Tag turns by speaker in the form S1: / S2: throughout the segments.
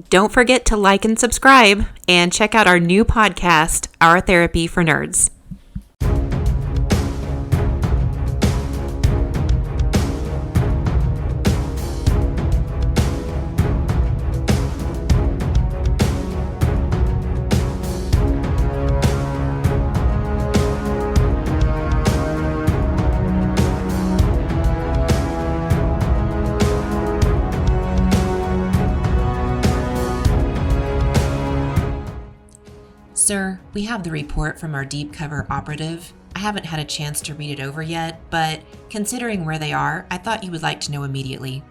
S1: Don't forget to like and subscribe, and check out our new podcast, Our Therapy for Nerds. Sir, we have the report from our deep cover operative. I haven't had a chance to read it over yet, but considering where they are, I thought you would like to know immediately.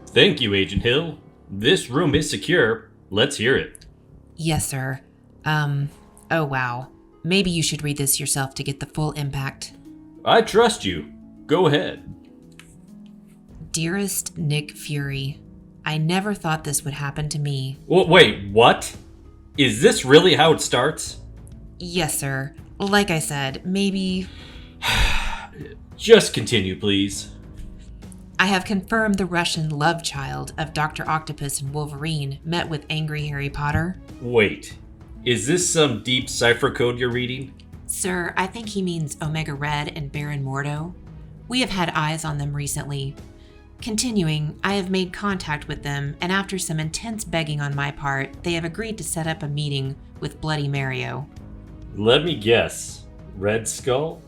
S2: Thank you, Agent Hill. This room is secure. Let's hear it.
S1: Yes, sir. Oh wow. Maybe you should read this yourself to get the full impact.
S2: I trust you. Go ahead.
S1: Dearest Nick Fury, I never thought this would happen to me.
S2: Wait, what? Is this really how it starts?
S1: Yes, sir. Like I said, maybe...
S2: Just continue, please.
S1: I have confirmed the Russian love child of Dr. Octopus and Wolverine met with angry Harry Potter.
S2: Wait, is this some deep cipher code you're reading?
S1: Sir, I think he means Omega Red and Baron Mordo. We have had eyes on them recently. Continuing, I have made contact with them, and after some intense begging on my part, they have agreed to set up a meeting with Bloody Mario.
S2: Let me guess. Red Skull?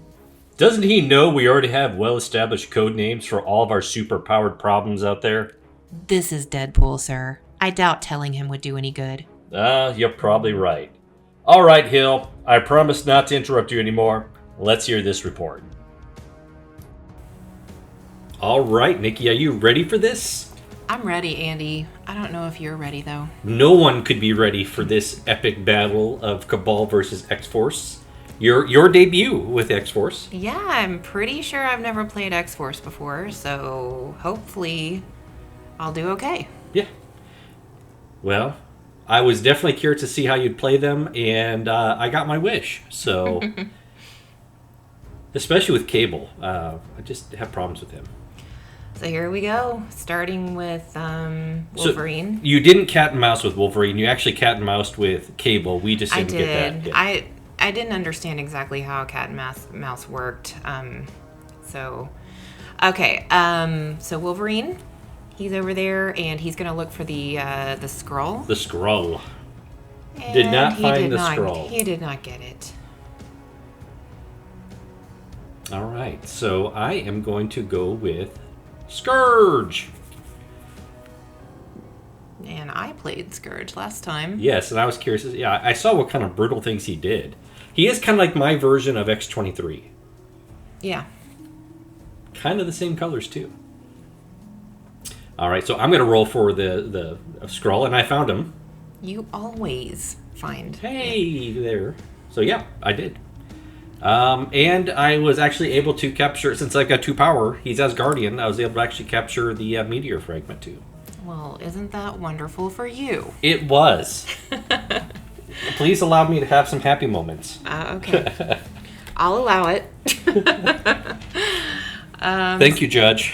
S2: Doesn't he know we already have well-established code names for all of our super-powered problems out there?
S1: This is Deadpool, sir. I doubt telling him would do any good.
S2: You're probably right. All right, Hill. I promise not to interrupt you anymore. Let's hear this report. All right, Nikki, are you ready for this?
S1: I'm ready, Andy. I don't know if you're ready, though.
S2: No one could be ready for this epic battle of Cabal versus X-Force. Your debut with X-Force.
S1: Yeah, I'm pretty sure I've never played X-Force before, so hopefully I'll do okay.
S2: Yeah. Well, I was definitely curious to see how you'd play them, and I got my wish. So, especially with Cabal, I just have problems with him.
S1: So here we go, starting with Wolverine.
S2: So you didn't cat and mouse with Wolverine. You actually cat and moused with Cabal. We just didn't get that. Yeah.
S1: I didn't understand exactly how cat and mouse worked. So Wolverine, he's over there, and he's going to look for the Skrull.
S2: The Skrull.
S1: And
S2: did not find the Skrull.
S1: He did not get it.
S2: All right, so I am going to go with Skurge.
S1: And I played Skurge last time.
S2: Yes, and I was curious. Yeah, I saw what kind of brutal things he did. He is kind of like my version of X-23.
S1: Yeah.
S2: Kind of the same colors, too. All right, so I'm going to roll for the Skrull, and I found him.
S1: You always find.
S2: Hey, there. So, yeah, I did. And I was actually able to capture, since I've got 2 power, he's Asgardian, I was able to actually capture the meteor fragment, too.
S1: Well, isn't that wonderful for you?
S2: It was. Please allow me to have some happy moments.
S1: Okay. I'll allow it.
S2: Thank you, Judge.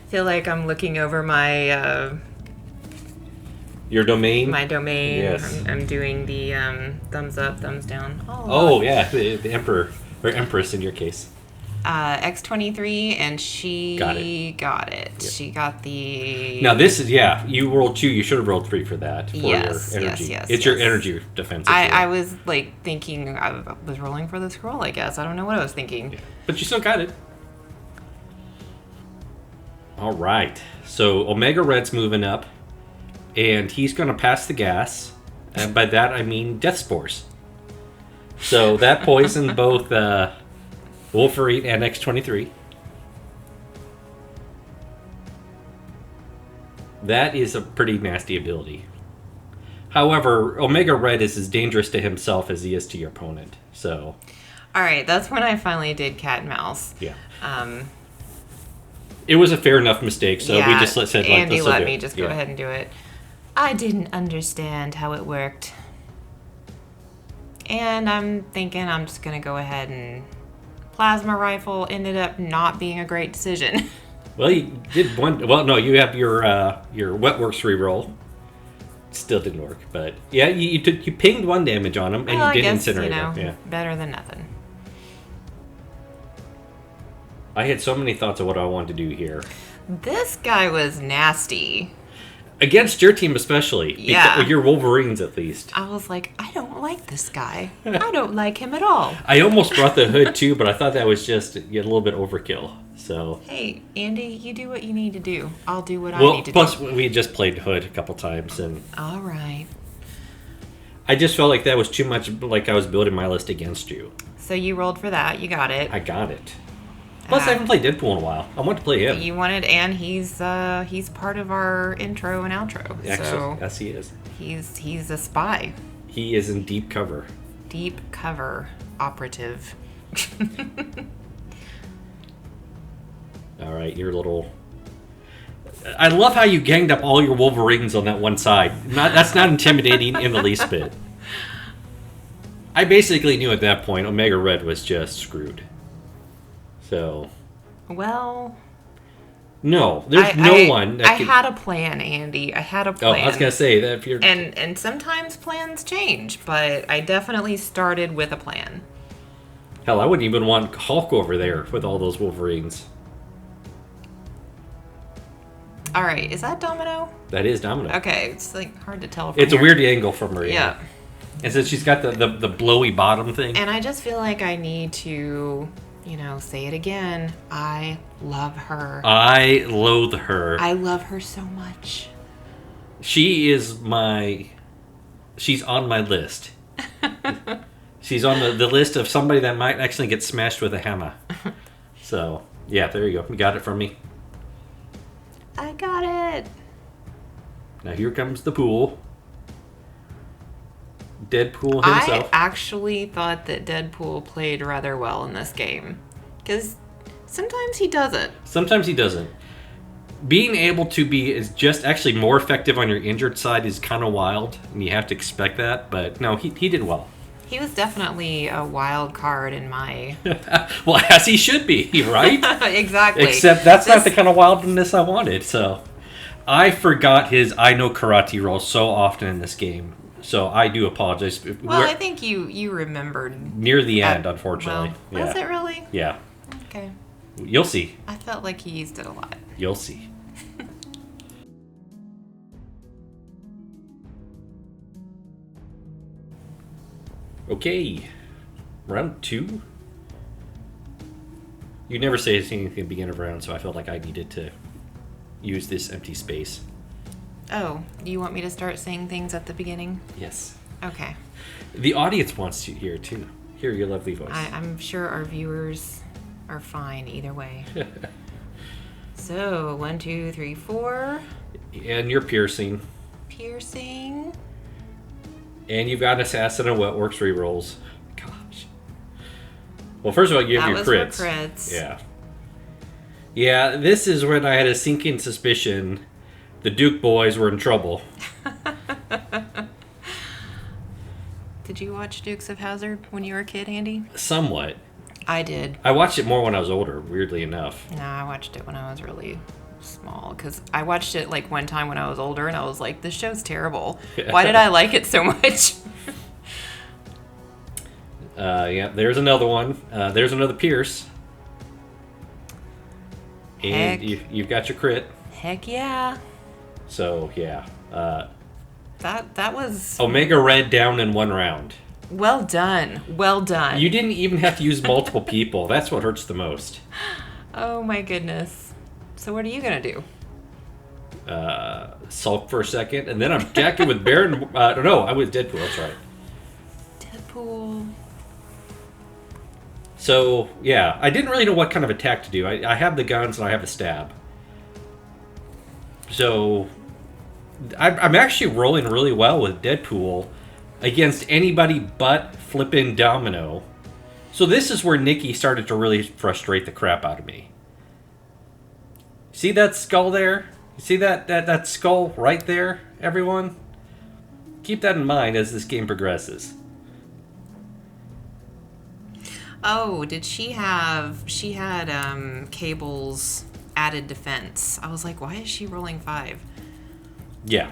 S1: Feel like I'm looking over my...
S2: Your domain?
S1: My domain.
S2: Yes.
S1: I'm doing the thumbs up, thumbs down.
S2: Oh yeah, the Emperor, or Empress in your case.
S1: X-23, and she got it.
S2: Yep.
S1: She got the...
S2: Now this is, you rolled 2, you should have rolled 3 for that. For your energy.
S1: Yes.
S2: It's your energy defense.
S1: I was thinking, I was rolling for the scroll, I guess. I don't know what I was thinking.
S2: Yeah. But you still got it. All right, so Omega Red's moving up, and he's going to pass the gas, and by that I mean death spores. So that poisoned both Wolverine and X-23. That is a pretty nasty ability. However, Omega Red is as dangerous to himself as he is to your opponent. So,
S1: all right, that's when I finally did cat and mouse.
S2: Yeah. It was a fair enough mistake, so we just said,
S1: Andy let me just go ahead and do it. I didn't understand how it worked. And I'm thinking I'm just going to go ahead and... Plasma rifle ended up not being a great decision.
S2: Well, you did one... Well, no, you have your Wetworks reroll. Still didn't work, but yeah, you pinged 1 damage on him, and
S1: Well,
S2: you did
S1: I guess,
S2: incinerate him. Yeah.
S1: better than nothing.
S2: I had so many thoughts of what I wanted to do here.
S1: This guy was nasty.
S2: Against your team especially.
S1: Yeah.
S2: Your Wolverines, at least.
S1: I was like, I don't like this guy. I don't like him at all.
S2: I almost brought the hood, too, but I thought that was just a little bit overkill. So.
S1: Hey, Andy, you do what you need to do. I'll do what I need to
S2: plus,
S1: do.
S2: we just played hood a couple times, and
S1: All right.
S2: I just felt like that was too much, like I was building my list against you.
S1: So you rolled for that. You got it.
S2: I got it. Plus, I haven't played Deadpool in a while. I want to play him.
S1: You wanted, and he's part of our intro and outro. So
S2: Yes, he is.
S1: he's a spy.
S2: He is in deep cover.
S1: Deep cover operative.
S2: All right, your little... I love how you ganged up all your Wolverines on that one side. That's not intimidating in the least bit. I basically knew at that point Omega Red was just screwed. So...
S1: Well...
S2: No, there's no one that
S1: I had a plan, Andy. I had a plan.
S2: Oh, I was going to say that if you're...
S1: And sometimes plans change, but I definitely started with a plan.
S2: Hell, I wouldn't even want Hulk over there with all those Wolverines.
S1: All right, is that Domino?
S2: That is Domino.
S1: Okay, it's like hard to tell from
S2: It's
S1: here.
S2: a weird angle from her.
S1: Yeah.
S2: And since she's got the blowy bottom thing.
S1: And I just feel like I need to, say it again. I love her.
S2: I loathe her.
S1: I love her so much.
S2: She is she's on my list. She's on the list of somebody that might actually get smashed with a hammer. So, yeah, there you go. You got it from me.
S1: I got it.
S2: Now here comes the pool. Deadpool himself.
S1: I actually thought that Deadpool played rather well in this game. Because sometimes he doesn't.
S2: Sometimes he doesn't. Being able to be is just actually more effective on your injured side is kind of wild, and you have to expect that. But no, he did well.
S1: He was definitely a wild card in my...
S2: Well, as he should be, right?
S1: Exactly.
S2: Except that's not the kind of wildness I wanted, so... I forgot his I know karate roll so often in this game, so I do apologize.
S1: Well, I think you remembered...
S2: Near the end, unfortunately.
S1: Well, was it really?
S2: Yeah.
S1: Okay.
S2: You'll see.
S1: I felt like he used it a lot.
S2: You'll see. Okay. Round 2. You never say anything at the beginning of round, so I felt like I needed to use this empty space.
S1: Oh, do you want me to start saying things at the beginning?
S2: Yes.
S1: Okay.
S2: The audience wants to hear, too. Hear your lovely voice.
S1: I'm sure our viewers are fine either way. So, 1, 2, 3, 4.
S2: And you're piercing.
S1: Piercing.
S2: And you've got an assassin and wetworks rerolls. Gosh. Well, first of all, you have your crits.
S1: For crits.
S2: Yeah. Yeah, this is when I had a sinking suspicion the Duke boys were in trouble.
S1: Did you watch Dukes of Hazzard when you were a kid, Andy?
S2: Somewhat.
S1: I did.
S2: I watched it more when I was older, weirdly enough.
S1: No, I watched it when I was really small, because I watched it like one time when I was older, and I was like, this show's terrible. Why did I like it so much?
S2: Yeah, there's another one. There's another Pierce. And you've got your crit.
S1: Heck yeah.
S2: So, yeah.
S1: That was...
S2: Omega Red down in 1 round.
S1: Well done. Well done.
S2: You didn't even have to use multiple people. That's what hurts the most.
S1: Oh my goodness. So what are you going to do?
S2: Sulk for a second, and then I'm attacking with Baron... no, I was Deadpool, that's right.
S1: Deadpool...
S2: So, yeah, I didn't really know what kind of attack to do. I have the guns and I have the stab. So, I'm actually rolling really well with Deadpool against anybody but flippin' Domino. So this is where Nikki started to really frustrate the crap out of me. See that skull there? You see that skull right there, everyone? Keep that in mind as this game progresses.
S1: Oh, did she have... She had Cable's added defense. I was like, why is she rolling 5?
S2: Yeah.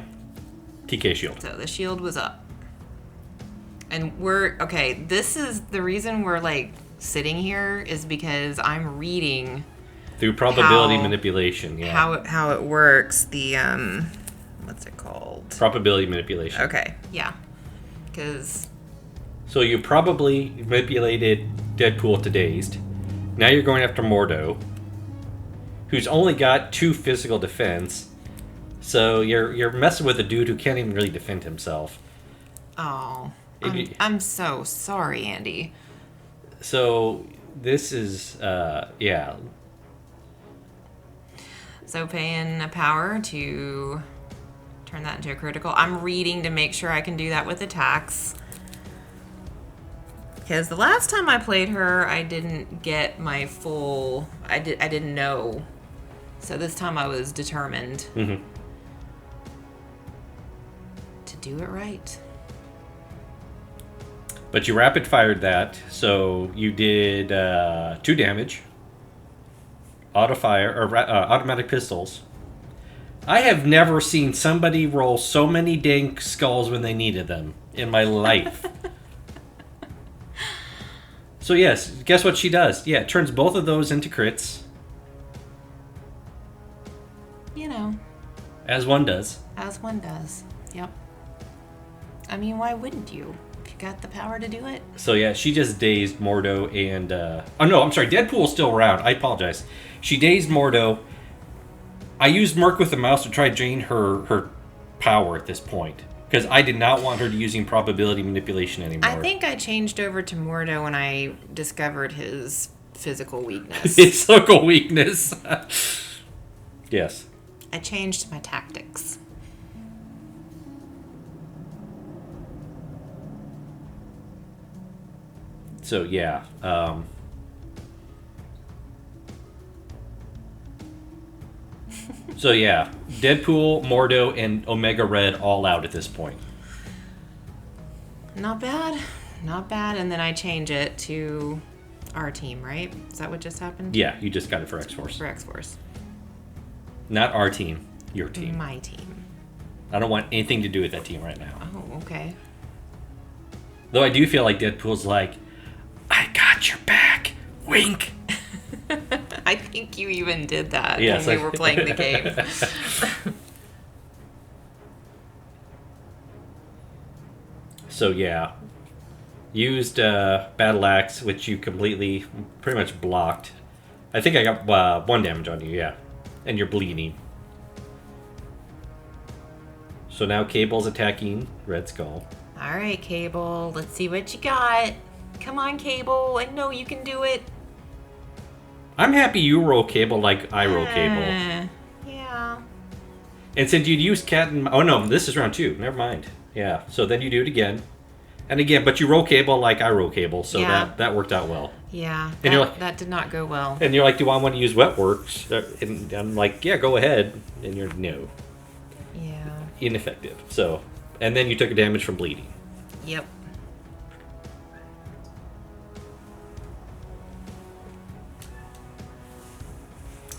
S2: TK shield.
S1: So the shield was up. And we're... Okay, this is... The reason we're, like, sitting here is because I'm reading...
S2: Through probability manipulation, yeah.
S1: How it works. The, what's it called?
S2: Probability manipulation.
S1: Okay, yeah. Because...
S2: So you probably manipulated Deadpool to dazed. Now you're going after Mordo, who's only got 2 physical defense. So you're messing with a dude who can't even really defend himself.
S1: Oh, I'm so sorry, Andy.
S2: So this is, yeah.
S1: So paying a power to turn that into a critical. I'm reading to make sure I can do that with attacks. Because the last time I played her, I didn't get my full... I didn't know. So this time I was determined to do it right.
S2: But you rapid fired that, so you did 2 damage. Auto fire or automatic pistols. I have never seen somebody roll so many dang skulls when they needed them in my life. So yes, guess what she does? Yeah, it turns both of those into crits.
S1: You know. As
S2: one does.
S1: As one does. Yep. I mean, why wouldn't you? If you got the power to do it.
S2: So yeah, she just dazed Mordo and... Oh no, I'm sorry, Deadpool's still around. I apologize. She dazed Mordo. I used Merc with the mouse to try to drain her power at this point. Because I did not want her to using probability manipulation anymore.
S1: I think I changed over to Mordo when I discovered his physical weakness.
S2: His physical weakness. Yes.
S1: I changed my tactics.
S2: So, yeah. So, yeah. Deadpool, Mordo, and Omega Red all out at this point.
S1: Not bad. Not bad. And then I change it to our team, right? Is that what just happened?
S2: Yeah, you just got it for X-Force.
S1: For X-Force.
S2: Not our team. Your team.
S1: My team.
S2: I don't want anything to do with that team right now.
S1: Oh, okay.
S2: Though I do feel like Deadpool's like, I got your back. Wink.
S1: I think you even did that
S2: when
S1: we were playing the game.
S2: So yeah, used Battle Axe, which you completely, pretty much blocked. I think I got 1 damage on you, yeah. And you're bleeding. So now Cable's attacking Red Skull.
S1: Alright, Cable, let's see what you got. Come on, Cable, I know you can do it.
S2: I'm happy you roll Cable like I roll Cable.
S1: Yeah.
S2: And since you'd use Cat and... Oh no, this is round 2. Never mind. Yeah, so then you do it again. And again, but you roll Cable like I roll Cable, so that worked out well.
S1: Yeah,
S2: and you're like,
S1: that did not go well.
S2: And you're like, do I want to use Wet Works? And I'm like, yeah, go ahead. And you're, no.
S1: Yeah.
S2: Ineffective. So, and then you took a damage from bleeding.
S1: Yep.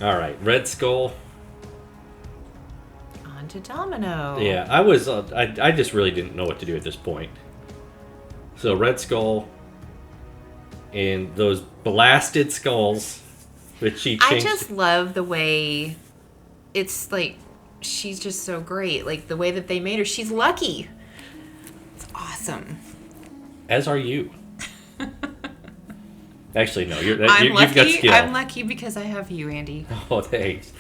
S2: All right, Red Skull.
S1: On to Domino.
S2: Yeah, I was. I just really didn't know what to do at this point. So Red Skull and those blasted skulls, which she changed.
S1: I just love the way it's like she's just so great. Like the way that they made her, she's lucky. It's awesome.
S2: As are you. Actually, no. You've
S1: lucky.
S2: got skill.
S1: I'm lucky because I have you, Andy.
S2: Oh, thanks.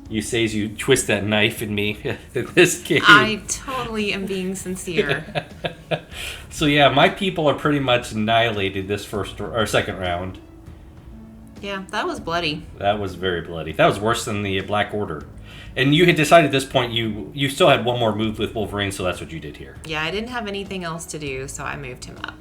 S2: You say as you twist that knife in me in this game.
S1: I totally am being sincere.
S2: So yeah, my people are pretty much annihilated this second round.
S1: Yeah, that was bloody.
S2: That was very bloody. That was worse than the Black Order. And you had decided at this point you still had one more move with Wolverine, so that's what you did here.
S1: Yeah, I didn't have anything else to do, so I moved him up.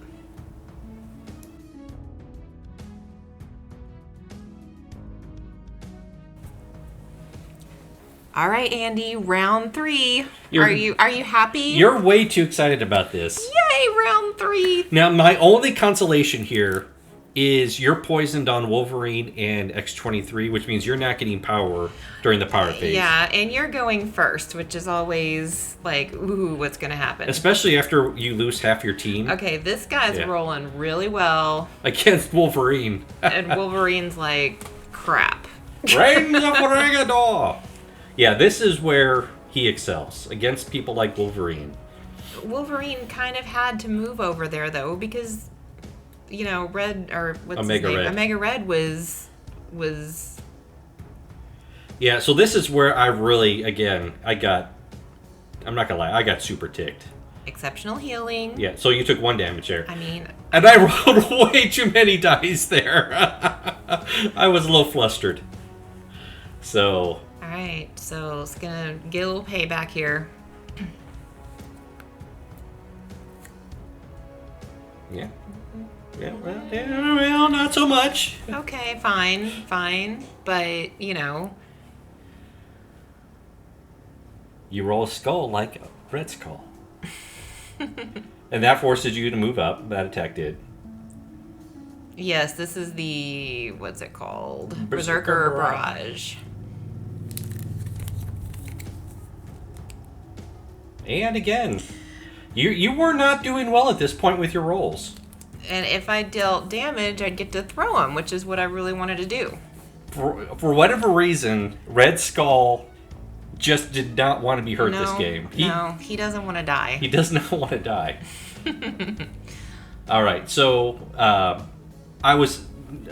S1: All right, Andy, round 3. Are you happy?
S2: You're way too excited about this.
S1: Yay, round 3.
S2: Now, my only consolation here is you're poisoned on Wolverine and X-23, which means you're not getting power during the power phase.
S1: Yeah, and you're going first, which is always like, ooh, what's going to happen?
S2: Especially after you lose half your team.
S1: Okay, this guy's rolling really well.
S2: Against Wolverine.
S1: And Wolverine's like, crap.
S2: Reign of Regador! Yeah, this is where he excels. Against people like Wolverine.
S1: Wolverine kind of had to move over there, though, because... You know, Red, or what's
S2: Omega
S1: his name?
S2: Red.
S1: Omega Red was...
S2: Yeah, so this is where I really, again, I'm not gonna lie, I got super ticked.
S1: Exceptional healing.
S2: Yeah, so you took 1 damage there.
S1: I mean...
S2: And I rolled way too many dice there. I was a little flustered. So...
S1: Alright, so it's gonna get a little payback here.
S2: Yeah. Yeah, well, not so much.
S1: Okay, fine. But, you know...
S2: You roll a skull like a red skull. And that forces you to move up. That attack did.
S1: Yes, this is the... What's it called?
S2: Berserker
S1: Barrage.
S2: And again, you were not doing well at this point with your rolls.
S1: And if I dealt damage, I'd get to throw him, which is what I really wanted to do.
S2: For whatever reason, Red Skull just did not want to be hurt this game.
S1: He doesn't want to die.
S2: He does not want to die. All right, so I was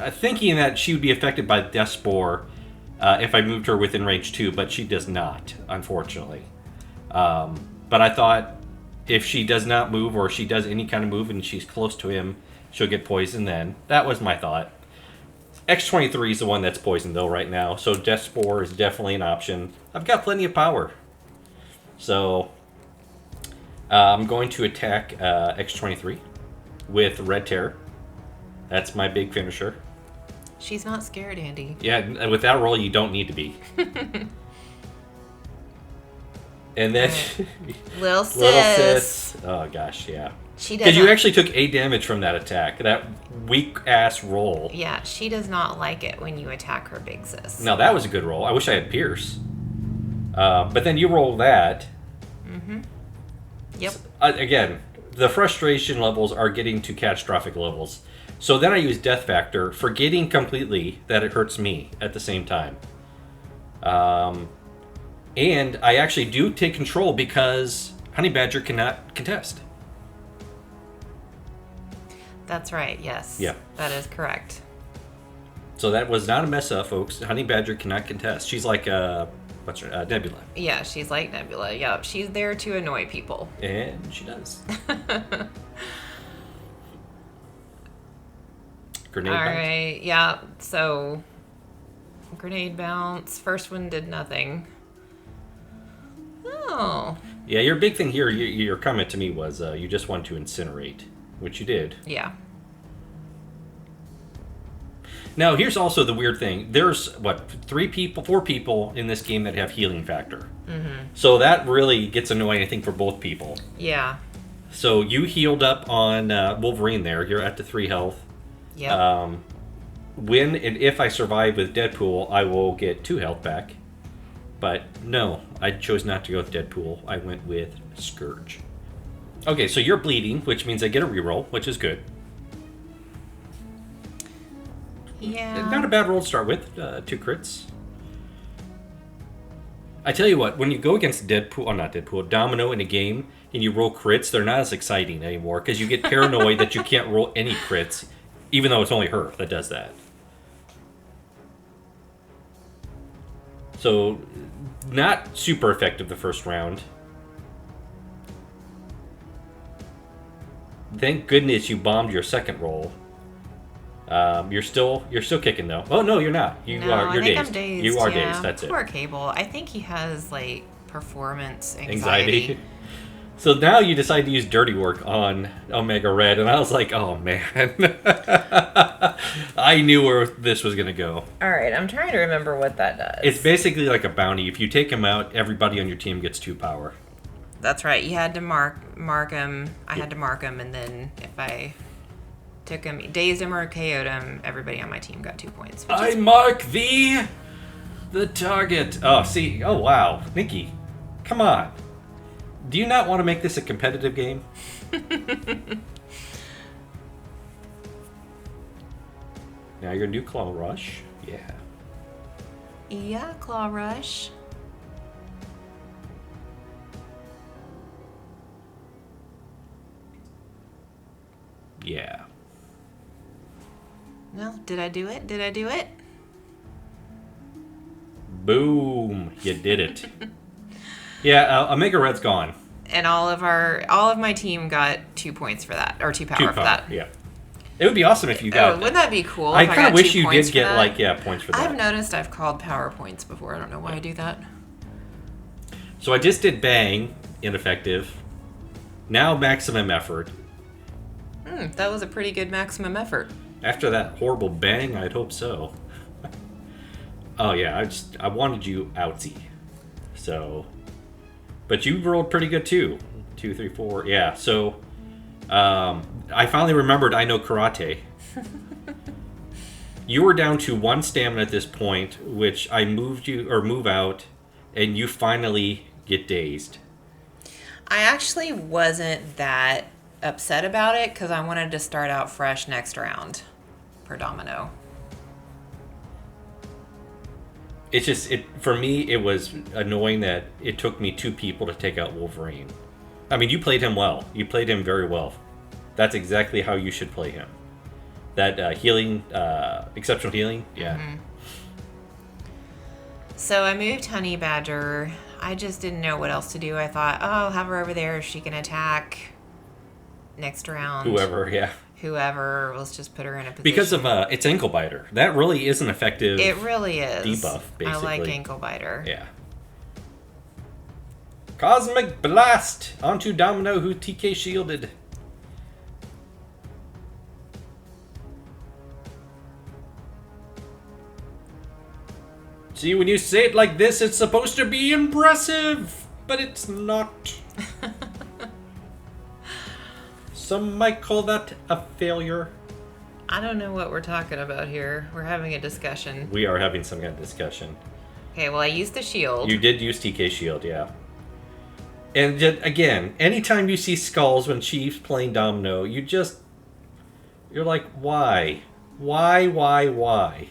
S2: thinking that she would be affected by Death Spore if I moved her within range 2, but she does not, unfortunately. But I thought if she does not move, or she does any kind of move and she's close to him, she'll get poisoned then. That was my thought. X-23 is the one that's poisoned, though, right now. So Death Spore is definitely an option. I've got plenty of power. So I'm going to attack X-23 with Red Terror. That's my big finisher.
S1: She's not scared, Andy.
S2: Yeah, with that roll, you don't need to be. And then...
S1: Little sis.
S2: Oh, gosh, yeah.
S1: She
S2: Because
S1: doesn't...
S2: you actually took 8 damage from that attack. That weak-ass roll.
S1: Yeah, she does not like it when you attack her big sis.
S2: Now, that was a good roll. I wish I had Pierce. But then you roll that.
S1: Mm-hmm. Yep.
S2: Again, the frustration levels are getting to catastrophic levels. So then I use Death Factor, forgetting completely that it hurts me at the same time. And I actually do take control because Honey Badger cannot contest.
S1: That's right, yes.
S2: Yeah.
S1: That is correct.
S2: So that was not a mess up, folks. Honey Badger cannot contest. She's like Nebula.
S1: Yeah, she's like Nebula. Yep, she's there to annoy people.
S2: And she does. Grenade bounce.
S1: Alright, yeah, so... Grenade bounce. First one did nothing. Oh.
S2: Yeah, your big thing here, your comment to me was you just want to incinerate, which you did.
S1: Yeah.
S2: Now, here's also the weird thing. There's, 4 people in this game that have healing factor.
S1: Mm-hmm.
S2: So that really gets annoying, I think, for both people.
S1: Yeah.
S2: So you healed up on Wolverine there. You're at the 3 health.
S1: Yep.
S2: When and if I survive with Deadpool, I will get 2 health back. But no, I chose not to go with Deadpool. I went with Skurge. Okay, so you're bleeding, which means I get a reroll, which is good.
S1: Yeah.
S2: Not a bad roll to start with. 2 crits. I tell you what, when you go against Domino in a game, and you roll crits, they're not as exciting anymore, because you get paranoid that you can't roll any crits, even though it's only her that does that. So, not super effective the first round. Thank goodness you bombed your second roll. You're still kicking though. Oh no, you're not. You're dazed.
S1: I'm dazed.
S2: You are dazed. That's
S1: Poor
S2: it.
S1: Cable. I think he has like performance anxiety.
S2: So now you decide to use Dirty Work on Omega Red, and I was like, oh man, I knew where this was gonna go.
S1: All right, I'm trying to remember what that does.
S2: It's basically like a bounty. If you take him out, everybody on your team gets 2 power.
S1: That's right. You had to mark him. I had to mark him, and then if I Took him, dazed him or KO'd him. Everybody on my team got 2 points.
S2: I mark thee the target. Oh, see. Oh, wow. Nikki, come on. Do you not want to make this a competitive game? Now you're gonna do Claw Rush. Yeah.
S1: Yeah, Claw Rush.
S2: Yeah.
S1: Well, did I do it? Did I do it?
S2: Boom. You did it. Yeah, Omega Red's gone.
S1: And all of my team got 2 points for that, or 2 power for that.
S2: Yeah. It would be awesome if you got.
S1: Wouldn't that be cool?
S2: I
S1: if
S2: kind of
S1: got
S2: wish
S1: 2
S2: you
S1: points
S2: did
S1: for
S2: get
S1: that?
S2: points for that.
S1: I've noticed I've called power points before. I don't know why I do that.
S2: So I just did bang, ineffective. Now maximum effort.
S1: That was a pretty good maximum effort.
S2: After that horrible bang, I'd hope so. Oh yeah, I wanted you outsy. So, but you rolled pretty good too. 2, 3, 4. Yeah. So, I finally remembered I know karate. You were down to 1 stamina at this point, which I move out, and you finally get dazed.
S1: I actually wasn't that upset about it because I wanted to start out fresh next round per domino.
S2: It's just for me. It was annoying that it took me 2 people to take out Wolverine. I mean, you played him well. You played him very well. That's exactly how you should play him. That healing, exceptional healing, yeah.
S1: Mm-hmm. So I moved Honey Badger. I just didn't know what else to do. I thought, oh, I'll have her over there. She can attack next round. Whoever. Let's just put her in a position.
S2: Because of its ankle biter. That really is an effective.
S1: It really is.
S2: Debuff, basically.
S1: I like ankle biter.
S2: Yeah. Cosmic Blast onto Domino, who TK shielded. See, when you say it like this, it's supposed to be impressive, but it's not. Some might call that a failure.
S1: I don't know what we're talking about here. We're having a discussion.
S2: We are having some kind of discussion.
S1: Okay, well, I used the shield.
S2: You did use TK shield, yeah. And again, anytime you see skulls when Chief's playing domino, you're like, why? Why?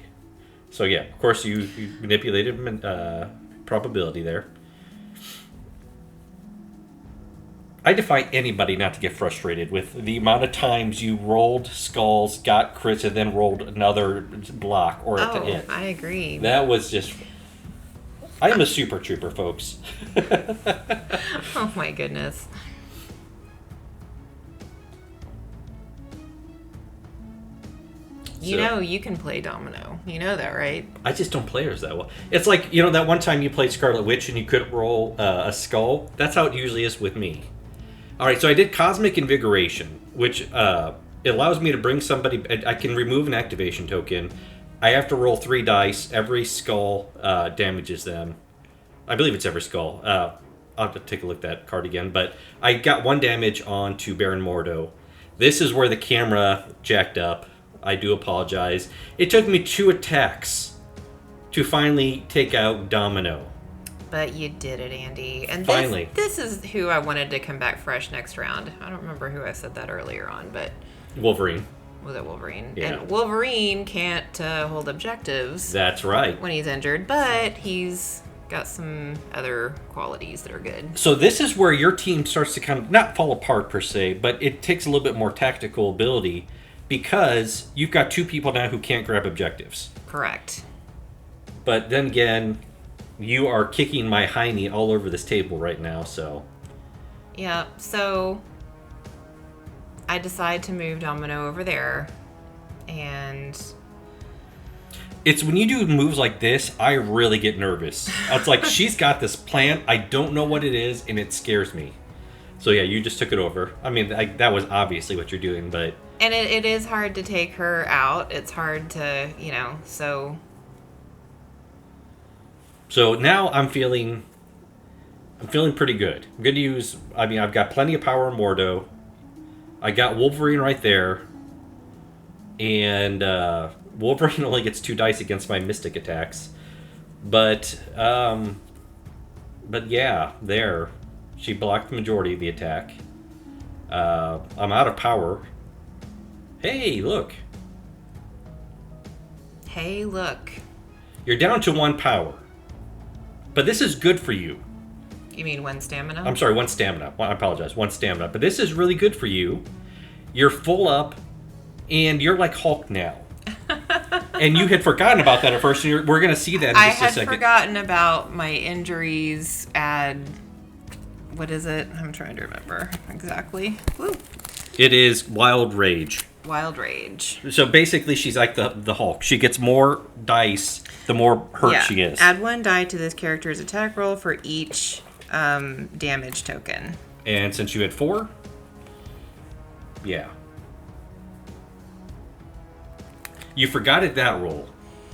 S2: So yeah, of course you manipulated probability there. I defy anybody not to get frustrated with the amount of times you rolled skulls, got crits, and then rolled another block or to hit.
S1: I agree.
S2: That was just... I am a super trooper, folks.
S1: Oh my goodness. You know you can play domino. You know that, right?
S2: I just don't play hers that well. It's like, that one time you played Scarlet Witch and you couldn't roll a skull. That's how it usually is with me. All right, so I did Cosmic Invigoration, which it allows me to bring somebody... I can remove an activation token. I have to roll 3 dice. Every skull damages them. I believe it's every skull. I'll have to take a look at that card again. But I got 1 damage onto Baron Mordo. This is where the camera jacked up. I do apologize. It took me 2 attacks to finally take out Domino.
S1: But you did it, Andy. And
S2: finally.
S1: This is who I wanted to come back fresh next round. I don't remember who I said that earlier on, but...
S2: Wolverine.
S1: Was it Wolverine?
S2: Yeah.
S1: And Wolverine can't hold objectives.
S2: That's right.
S1: When he's injured, but he's got some other qualities that are good.
S2: So this is where your team starts to kind of, not fall apart per se, but it takes a little bit more tactical ability because you've got 2 people now who can't grab objectives.
S1: Correct.
S2: But then again, you are kicking my hiney all over this table right now, so...
S1: Yeah, so... I decide to move Domino over there, and...
S2: It's when you do moves like this, I really get nervous. It's like, she's got this plan, I don't know what it is, and it scares me. So yeah, you just took it over. I mean, that was obviously what you're doing, but...
S1: And it is hard to take her out. It's hard to, so...
S2: So now I'm feeling pretty good. I'm going to use... I've got plenty of power in Mordo. I got Wolverine right there. And Wolverine only gets 2 dice against my mystic attacks. But yeah, there. She blocked the majority of the attack. I'm out of power. Hey, look.
S1: Hey, look.
S2: You're down to 1 power. But this is good for you.
S1: You mean 1 stamina?
S2: I'm sorry, 1 stamina. I apologize, 1 stamina. But this is really good for you. You're full up, and you're like Hulk now. And you had forgotten about that at first, and we're going to see that in just a second.
S1: I had forgotten about my injuries what is it? I'm trying to remember exactly. Woo.
S2: It is Wild Rage.
S1: Wild Rage.
S2: So basically, she's like the Hulk. She gets more dice the more hurt she is.
S1: Add 1 die to this character's attack roll for each damage token.
S2: And since you had 4, yeah. You forgot it that roll.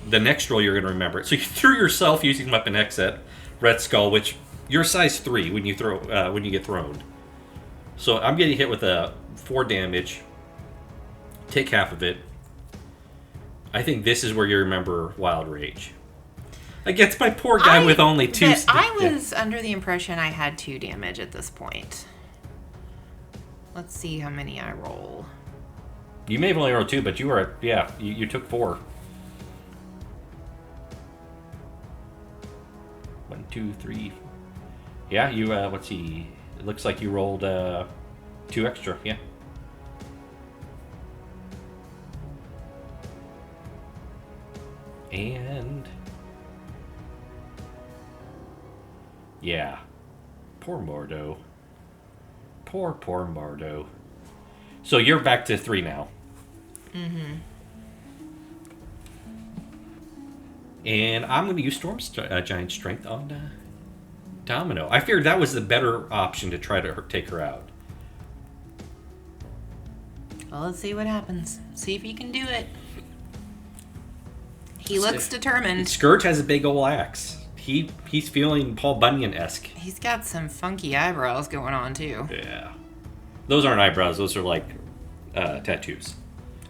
S2: The next roll you're going to remember it. So you threw yourself using Weapon X at Red Skull, which you're size 3 when you get thrown. So I'm getting hit with a 4 damage. Take half of it. I think this is where you remember Wild Rage. Against my poor guy with only 2.
S1: I was under the impression I had 2 damage at this point. Let's see how many I roll.
S2: You may have only rolled 2, but you were you took 4. 1, 2, 3. Yeah, you let's see. It looks like you rolled 2 extra. Yeah. And yeah, poor Mordo. Poor Mordo. So you're back to 3 now. Mm-hmm. And I'm going to use Storm Giant Strength on Domino. I figured that was the better option to try to take her out.
S1: Well, let's see what happens. See if you can do it. He looks determined.
S2: Skurge has a big old axe. He's feeling Paul Bunyan-esque.
S1: He's got some funky eyebrows going on, too.
S2: Yeah. Those aren't eyebrows. Those are like tattoos.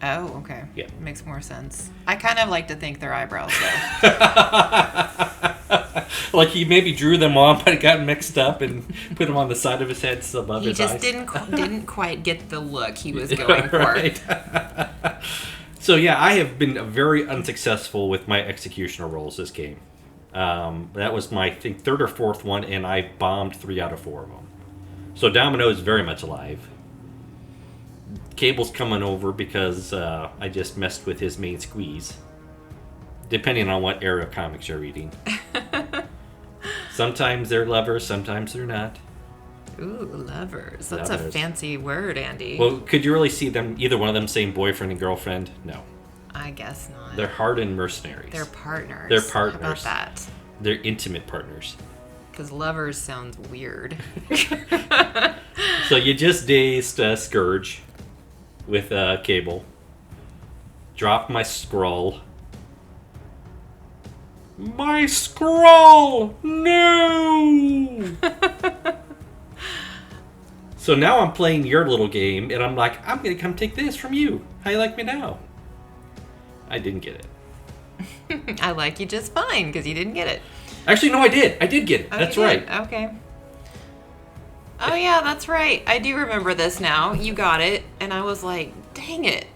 S1: Oh, okay.
S2: Yeah.
S1: Makes more sense. I kind of like to think they're eyebrows, though.
S2: Like he maybe drew them on, but it got mixed up and put them on the side of his head above his eyes.
S1: He just didn't quite get the look he was going for.
S2: So yeah, I have been very unsuccessful with my executioner rolls this game. That was my, I think, 3rd or 4th one, and I bombed 3 out of 4 of them. So Domino is very much alive. Cable's coming over because I just messed with his main squeeze. Depending on what era of comics you're reading. Sometimes they're lovers, sometimes they're not.
S1: Ooh, lovers. That's a fancy word, Andy.
S2: Well, could you really see them, either one of them, saying boyfriend and girlfriend? No.
S1: I guess not.
S2: They're hardened mercenaries.
S1: They're partners.
S2: They're partners.
S1: How about that?
S2: They're intimate partners.
S1: Because lovers sounds weird.
S2: So you just dazed Skurge with Cable. Dropped my scroll. My scroll! No! So now I'm playing your little game, and I'm like, I'm going to come take this from you. How you like me now? I didn't get it.
S1: I like you just fine, because you didn't get it.
S2: Actually, no, I did. I did get it.
S1: Oh,
S2: that's right.
S1: Okay. Oh, yeah, that's right. I do remember this now. You got it, and I was like, dang it.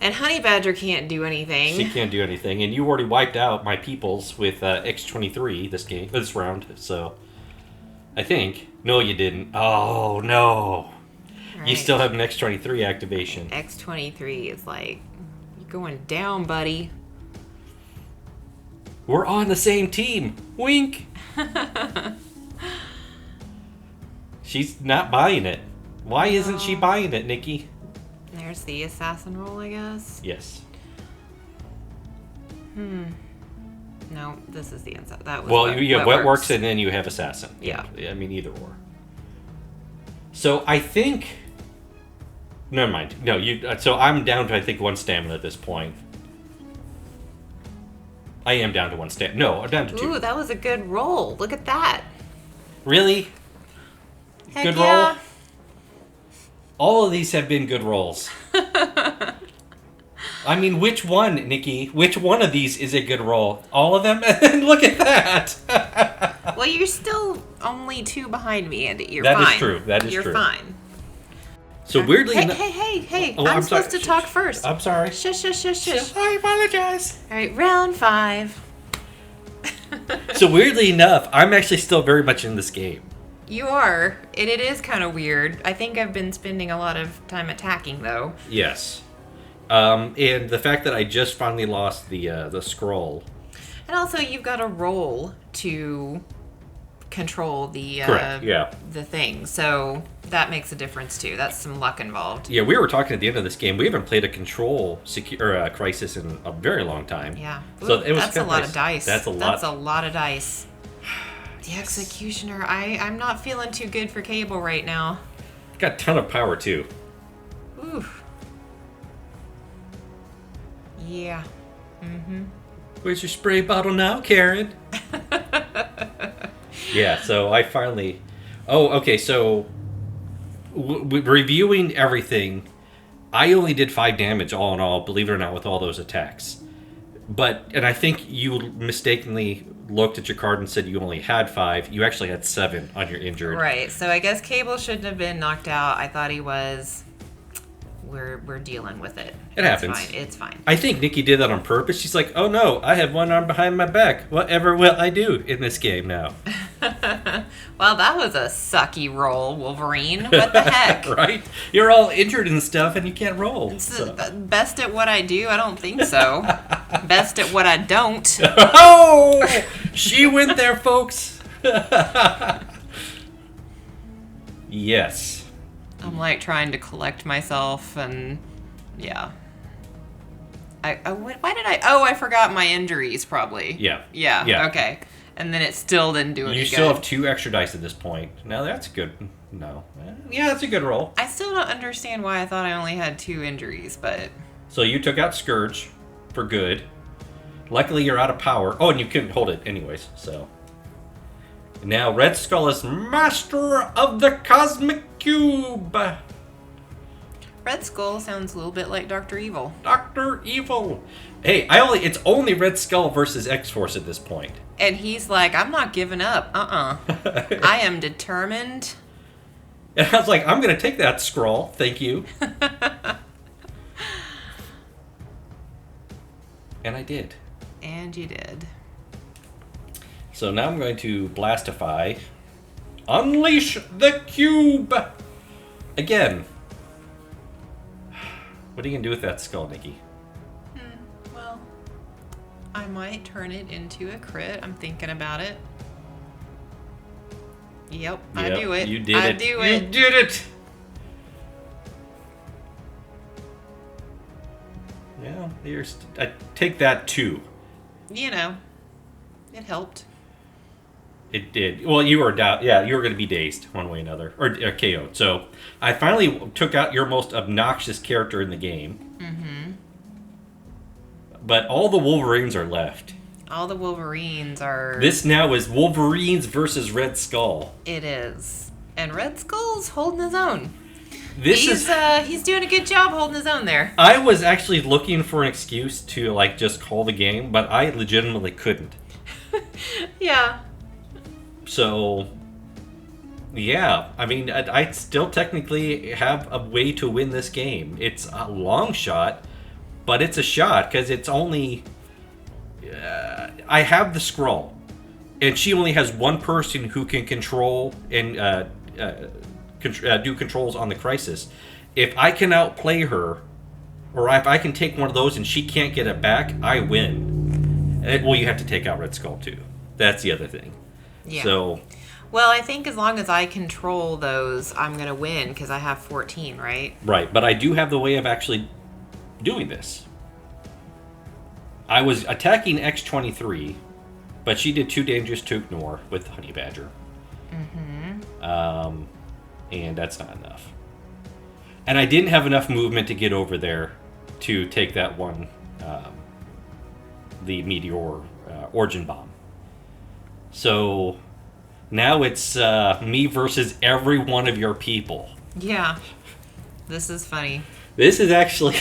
S1: And Honey Badger can't do anything.
S2: She can't do anything, and you already wiped out my peoples with X-23 this round, so I think. No, you didn't. Oh, no. Right. You still have an X-23 activation.
S1: X-23 is like, you're going down, buddy.
S2: We're on the same team. Wink. She's not buying it. Why isn't she buying it, Nikki?
S1: There's the assassin roll, I guess.
S2: Yes.
S1: No, this is the inside. That was
S2: well, you have wet works, and then you have assassin.
S1: Yeah.
S2: I mean, either or. So I think. Never mind. No, you. So I'm down to, I think, 1 stamina at this point. I am down to 1 stamina. No, I'm down to 2.
S1: Ooh, that was a good roll. Look at that.
S2: Really?
S1: Heck
S2: good
S1: yeah.
S2: roll? All of these have been good rolls. I mean, which one, Nikki? Which one of these is a good roll? All of them? And look at that!
S1: Well, you're still only 2 behind me, Andy. You're
S2: That
S1: fine.
S2: is true. That is
S1: you're
S2: true.
S1: You're fine.
S2: So weirdly
S1: Hey,
S2: enough...
S1: hey.
S2: Oh,
S1: I'm
S2: sorry.
S1: supposed to talk first.
S2: I'm sorry.
S1: Shush.
S2: I apologize.
S1: All right, round 5.
S2: So weirdly enough, I'm actually still very much in this game.
S1: You are. It is kind of weird. I think I've been spending a lot of time attacking, though.
S2: Yes. And the fact that I just finally lost the scroll.
S1: And also, you've got a roll to control the
S2: Correct, yeah.
S1: the thing. So that makes a difference, too. That's some luck involved.
S2: Yeah, we were talking at the end of this game. We haven't played a control crisis in a very long time.
S1: Yeah.
S2: So it was
S1: that's a lot of dice.
S2: That's a lot.
S1: That's a lot of dice. The Executioner. I'm not feeling too good for Cable right now.
S2: Got a ton of power, too.
S1: Oof. Yeah. Mm-hmm.
S2: Where's your spray bottle now, Karen? Yeah, so I finally... Oh, okay, so... reviewing everything, I only did 5 damage all in all, believe it or not, with all those attacks. And I think you mistakenly looked at your card and said you only had 5. You actually had 7 on your injured.
S1: Right, so I guess Cable shouldn't have been knocked out. I thought he was... We're dealing with it.
S2: It happens.
S1: It's fine.
S2: I think Nikki did that on purpose. She's like, oh no, I have one arm behind my back. Whatever will I do in this game now?
S1: Well, that was a sucky roll, Wolverine. What the heck?
S2: Right? You're all injured and stuff and you can't roll.
S1: Best at what I do? I don't think so. Best at what I don't.
S2: Oh! She went there, folks. Yes.
S1: I'm like trying to collect myself and yeah. Why did I? Oh, I forgot my injuries probably.
S2: Yeah.
S1: Yeah. Okay. And then it still didn't do any good.
S2: You still have 2 extra dice at this point. Now that's good. No. Yeah, that's a good roll.
S1: I still don't understand why I thought I only had 2 injuries, but...
S2: So you took out Skurge for good. Luckily you're out of power. Oh, and you couldn't hold it anyways, so... Now Red Skull is master of the Cosmic Cube.
S1: Red Skull sounds a little bit like Dr. Evil.
S2: Dr. Evil. Hey, it's only Red Skull versus X-Force at this point.
S1: And he's like, I'm not giving up. I am determined.
S2: And I was like, I'm going to take that scroll. Thank you. And I did.
S1: And you did.
S2: So now I'm going to Blastify. Unleash the Cube! Again. What are you going to do with that skull, Nikki?
S1: Well, I might turn it into a crit. I'm thinking about it. Yep, I do it.
S2: You did it.
S1: I do it.
S2: You did it! Yeah, I take that too.
S1: You know, it helped.
S2: It did. Well, you were you were going to be dazed one way or another, or KO'd. So I finally took out your most obnoxious character in the game. Mm-hmm. But all the Wolverines are left.
S1: All the Wolverines are...
S2: This now is Wolverines versus Red Skull.
S1: It is. And Red Skull's holding his own. He's doing a good job holding his own there.
S2: I was actually looking for an excuse to just call the game, but I legitimately couldn't.
S1: Yeah.
S2: So, yeah, I mean, I still technically have a way to win this game. It's a long shot, but it's a shot because it's only... I have the scroll, and she only has one person who can control and do controls on the crisis. If I can outplay her, or if I can take one of those and she can't get it back, I win. Well, you have to take out Red Skull too. That's the other thing.
S1: Yeah.
S2: So,
S1: well, I think as long as I control those, I'm going to win because I have 14, right?
S2: Right, but I do have the way of actually doing this. I was attacking X-23, but she did too dangerous to ignore with Honey Badger. Mm-hmm. And that's not enough. And I didn't have enough movement to get over there to take that one, the Meteor Origin Bomb. So now it's me versus every one of your people.
S1: Yeah. This is funny.
S2: This is actually...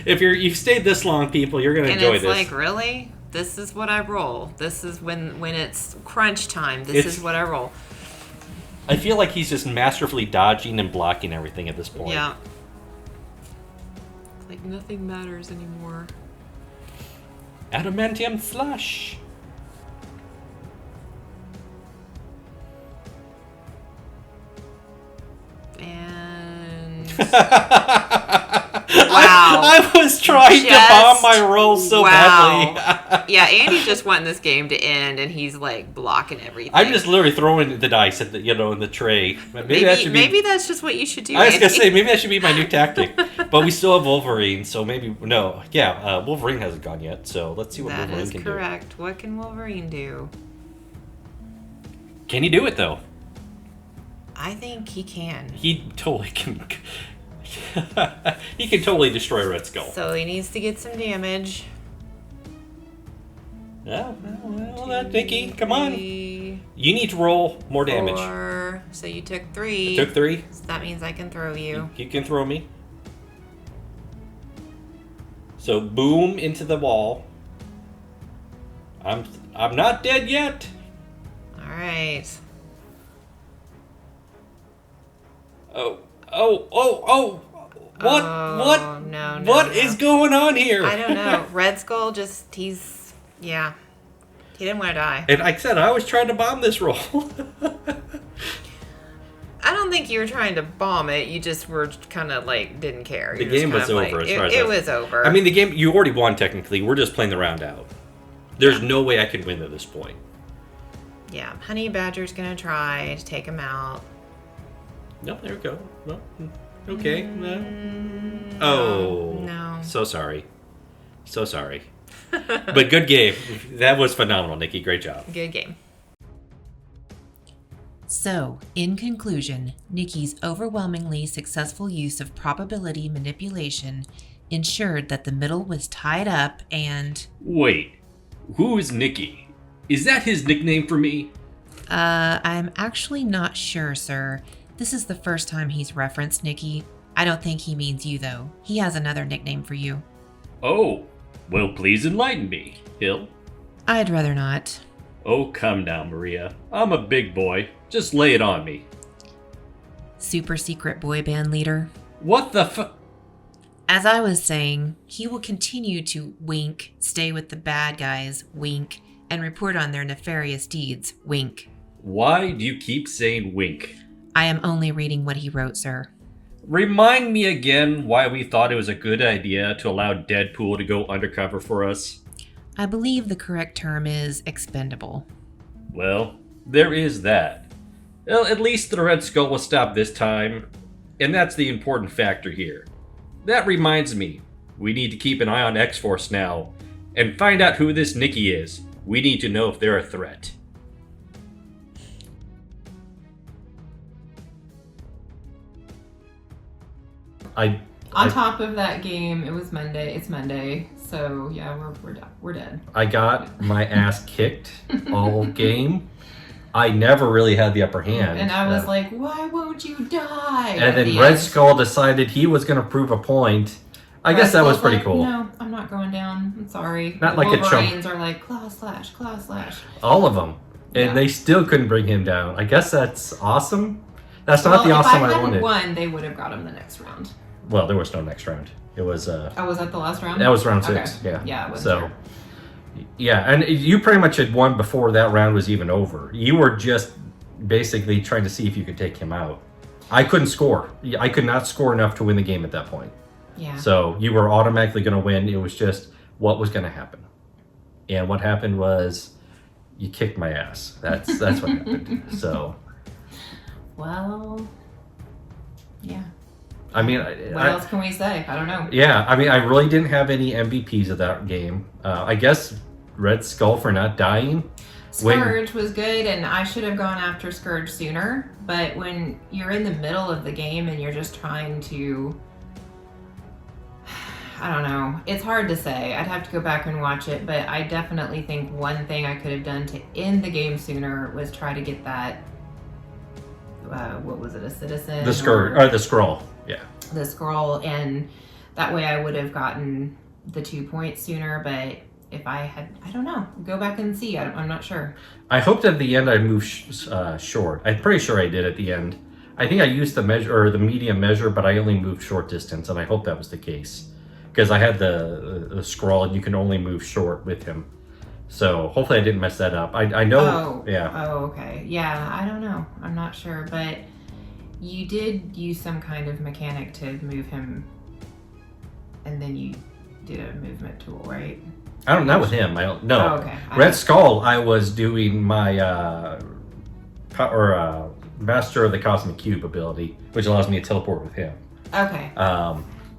S2: If you've stayed this long, people, you're gonna enjoy this.
S1: And it's like, really? This is what I roll. This is when it's crunch time. This is what I roll.
S2: I feel like he's just masterfully dodging and blocking everything at this point.
S1: Yeah. It's like nothing matters anymore.
S2: Adamantium flush.
S1: And
S2: wow. I was trying to bomb my roll so badly.
S1: Yeah, Andy's just wanting this game to end, and he's like blocking everything.
S2: I'm just literally throwing the dice at the in the tray.
S1: Maybe that's just what you should do.
S2: I was gonna say maybe that should be my new tactic, but we still have Wolverine, so maybe Wolverine hasn't gone yet. So let's see what Wolverine can do.
S1: That is correct. What can Wolverine do?
S2: Can he do it though?
S1: I think he can.
S2: He totally can. He can totally destroy Red Skull.
S1: So he needs to get some damage.
S2: Well, Nikki, come on. You need to roll more damage.
S1: 4. So you took 3.
S2: I took 3.
S1: So that means I can throw you.
S2: You can throw me. So boom into the wall. I'm not dead yet.
S1: All right.
S2: Oh. What?
S1: No.
S2: What is going on here?
S1: I don't know. Red Skull he didn't want to die.
S2: And like I said, I was trying to bomb this roll.
S1: I don't think you were trying to bomb it. You just were kind of like didn't care.
S2: The game was over as far as
S1: it was over.
S2: I mean, the game, you already won technically. We're just playing the round out. There's no way I can win at this point.
S1: Yeah, Honey Badger's going to try to take him out.
S2: No, there we go. No. Okay.
S1: No.
S2: So sorry. But good game. That was phenomenal, Nikki. Great job.
S1: Good game.
S3: So, in conclusion, Nikki's overwhelmingly successful use of probability manipulation ensured that the middle was tied up and...
S4: Wait, who is Nikki? Is that his nickname for me?
S3: I'm actually not sure, sir. This is the first time he's referenced Nikki. I don't think he means you, though. He has another nickname for you.
S4: Oh, well, please enlighten me, Hill.
S3: I'd rather not.
S4: Oh, come now, Maria. I'm a big boy. Just lay it on me.
S3: Super secret boy band leader.
S4: What the
S3: As I was saying, he will continue to wink, stay with the bad guys, wink, and report on their nefarious deeds, wink.
S4: Why do you keep saying wink?
S3: I am only reading what he wrote, sir.
S4: Remind me again why we thought it was a good idea to allow Deadpool to go undercover for us.
S3: I believe the correct term is expendable.
S4: Well, there is that. Well, at least the Red Skull was stopped this time, and that's the important factor here. That reminds me, we need to keep an eye on X-Force now, and find out who this Nikki is. We need to know if they're a threat.
S5: On top of that game, it was Monday. It's Monday, so yeah, we're dead.
S2: I got my ass kicked all game. I never really had the upper hand.
S5: And I was like, why won't you die?
S2: And then Red Skull decided he was going to prove a point. I guess that was pretty cool.
S5: No, I'm not going down. I'm sorry.
S2: Not like a chump.
S5: Wolverines are like, claw slash.
S2: All of them. And they still couldn't bring him down. I guess that's awesome. That's not the awesome I wanted.
S5: If I hadn't won, they would have got him the next round.
S2: Well, there was no next round. It was...
S5: Oh, was that the last round?
S2: That was round 6,
S5: okay.
S2: yeah.
S5: Yeah, it was
S2: so, yeah, and you pretty much had won before that round was even over. You were just basically trying to see if you could take him out. I couldn't score. I could not score enough to win the game at that point.
S5: Yeah.
S2: So you were automatically going to win. It was just what was going to happen. And what happened was you kicked my ass. That's what happened. So.
S5: Well, yeah.
S2: I mean,
S5: what else can we say? I don't know.
S2: Yeah, I mean, I really didn't have any MVPs of that game. I guess Red Skull for not dying.
S5: Skurge was good, and I should have gone after Skurge sooner. But when you're in the middle of the game and you're just trying to... I don't know. It's hard to say. I'd have to go back and watch it, but I definitely think one thing I could have done to end the game sooner was try to get that... what was it, a citizen?
S2: The Skurge, or the Skrull. Yeah.
S5: The Skrull, and That way I would have gotten the 2 points sooner, but if I don't know, go back and see. I'm not sure.
S4: I hoped at the end I moved short. I'm pretty sure I did at the end. I think I used the measure or the medium measure, but I only moved short distance, and I hope that was the case because I had the scroll, and you can only move short with him. So hopefully I didn't mess that up. I know. Yeah.
S5: Oh, okay. Yeah, I don't know. I'm not sure, but you did use some kind of mechanic to move him, and then you did a movement tool, right?
S4: I don't know with him. I don't know.
S5: Oh, okay.
S4: Red Skull, I was doing my Master of the Cosmic Cube ability, which allows me to teleport with him.
S5: Okay.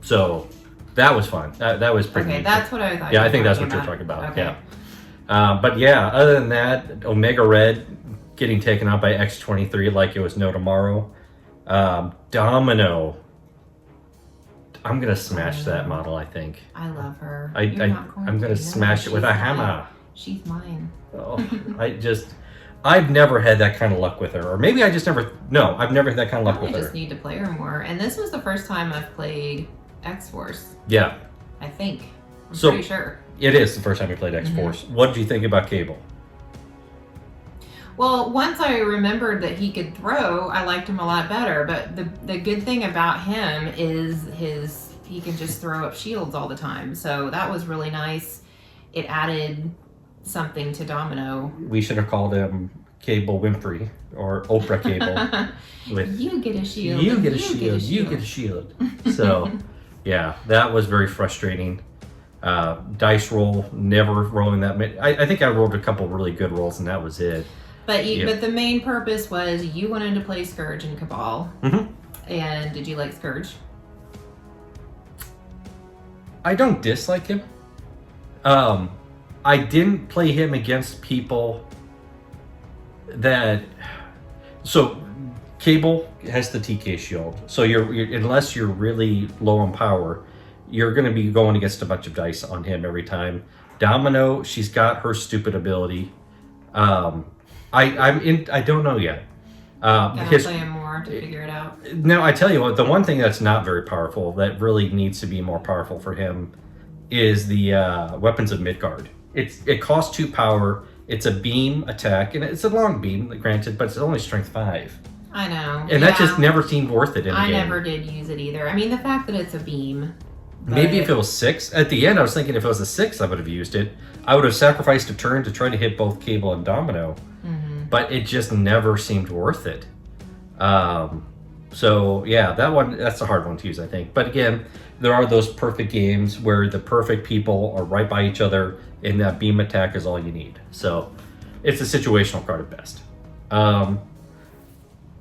S4: So that was fun. That was pretty
S5: Okay,
S4: neat.
S5: that's what I thought.
S4: Yeah, I think that's what you're talking about.
S5: Okay.
S4: Yeah. But yeah, other than that, Omega Red getting taken out by X-23 like it was no tomorrow. Domino. I'm gonna smash that model. I think.
S5: I love her.
S4: I'm gonna smash it with a hammer.
S5: She's mine.
S4: Oh, I've never had that kind of luck with her, or maybe I just never. No, I've never had that kind of luck
S5: I
S4: with
S5: just
S4: her.
S5: need to play her more. And this was the first time I've played X-Force.
S4: Yeah,
S5: I think. I'm
S4: So-
S5: pretty sure.
S4: it is the first time you played X-Force. What did you think about Cabal?
S5: Well, once I remembered that he could throw, I liked him a lot better. But the good thing about him is he can just throw up shields all the time. So that was really nice. It added something to Domino.
S4: We should have called him Cable Winfrey or Oprah Cable. With
S5: You get a shield.
S4: you
S5: and
S4: get a shield, you get a shield. So, yeah, that was very frustrating. Dice roll, never rolling that many. I think I rolled a couple really good rolls, and that was it.
S5: But
S4: Yeah.
S5: but the main purpose was you wanted to play Skurge and Cabal.
S4: Mhm.
S5: And did you like Skurge?
S4: I don't dislike him. I didn't play him against people that. So, Cable has the TK shield. So you're unless you're really low on power, you're going to be going against a bunch of dice on him every time. Domino, she's got her stupid ability. I don't know yet.
S5: Gotta
S4: Because
S5: play him more to figure it out.
S4: no, I tell you what, the one thing that's not very powerful that really needs to be more powerful for him is the weapons of Midgard. It costs 2 power. It's a beam attack, and it's a long beam, granted, but it's only strength 5.
S5: I know.
S4: And that just never seemed worth it in the
S5: I
S4: game.
S5: never did use it either. I mean, the fact that it's a beam.
S4: Maybe if it was 6. At the end, I was thinking if it was a 6, I would have used it. I would have sacrificed a turn to try to hit both Cable and Domino. But it just never seemed worth it. So, yeah, that's a hard one to use, I think. But again, there are those perfect games where the perfect people are right by each other, and that beam attack is all you need. So, it's a situational card at best.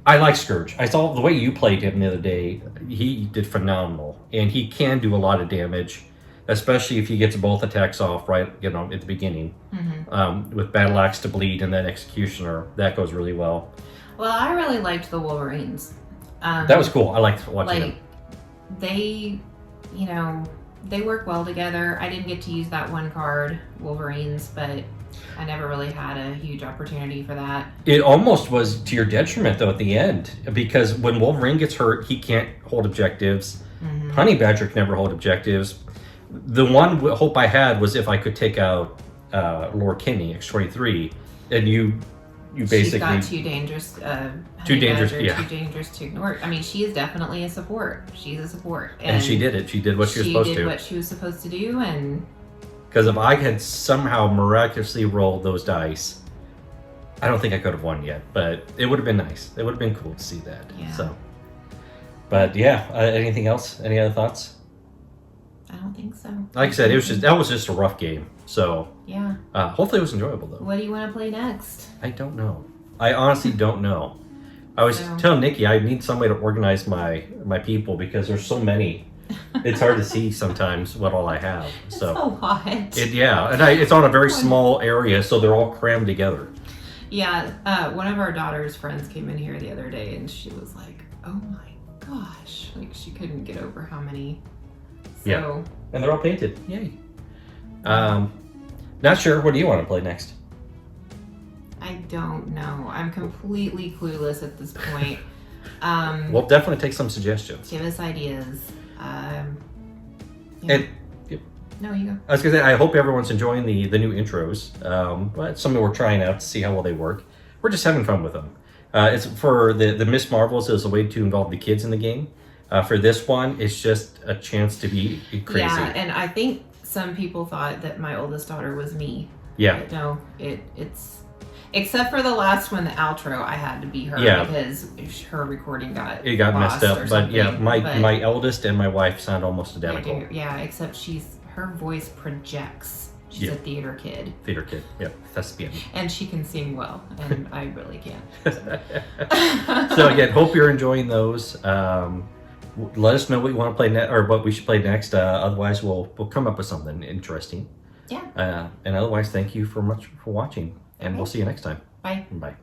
S4: I like Skurge. I saw the way you played him the other day. He did phenomenal, and he can do a lot of damage, especially if he gets both attacks off right, at the beginning. With Battle Axe to bleed and then Executioner, that goes really well.
S5: Well, I really liked the Wolverines.
S4: That was cool. I liked watching
S5: Like,
S4: him.
S5: they, they work well together. I didn't get to use that one card, Wolverines, but I never really had a huge opportunity for that.
S4: It almost was to your detriment though at the end, because when Wolverine gets hurt, he can't hold objectives. Honey Badger can never hold objectives. The one hope I had was if I could take out Lord Kinney, X-23, and you basically
S5: She's got too dangerous.
S4: Too dangerous, yeah.
S5: Too dangerous to ignore. I mean, she is definitely a support. She's a support,
S4: and she did it. She did what she was supposed
S5: She
S4: to.
S5: did what she was supposed to do, and
S4: Because if I had somehow miraculously rolled those dice, I don't think I could have won yet. But it would have been nice. It would have been cool to see that.
S5: Yeah.
S4: So, but yeah, anything else? Any other thoughts?
S5: I don't think so.
S4: Like I said, that was just a rough game. So
S5: Yeah.
S4: hopefully it was enjoyable though.
S5: What do you want to play next?
S4: I don't know. I honestly don't know. I was
S5: So-
S4: telling Nikki I need some way to organize my people because there's so many. It's hard to see sometimes what all I have.
S5: It's
S4: So
S5: a lot.
S4: it's on a very small area, so they're all crammed together.
S5: Yeah, one of our daughter's friends came in here the other day and she was like, oh my gosh. Like, she couldn't get over how many. So,
S4: Yeah. And they're all painted. Yay. Not sure. What do you want to play next?
S5: I don't know. I'm completely clueless at this point.
S4: We'll definitely take some suggestions.
S5: Give us ideas. Yeah.
S2: And
S5: No, you go.
S2: I was gonna say, I hope everyone's enjoying the new intros. But some we're trying out to see how well they work. We're just having fun with them. It's for the Miss Marvels is a way to involve the kids in the game. For this one, it's just a chance to be crazy.
S5: Yeah, and I think some people thought that my oldest daughter was me.
S2: Yeah.
S5: But no, it's except for the last one, the outro, I had to be her because her recording got
S2: messed up.
S5: or
S2: But yeah,
S5: something.
S2: my eldest and my wife sound almost identical.
S5: Yeah, except her voice projects. She's a theater kid.
S2: Theater kid, yeah, thespian.
S5: And she can sing well, and I really can't.
S2: So again, hope you're enjoying those. Let us know what you want to play or what we should play next. Otherwise, we'll come up with something interesting.
S5: Yeah.
S2: And otherwise, thank you much for watching, and we'll see you next time.
S5: Bye.
S2: Bye.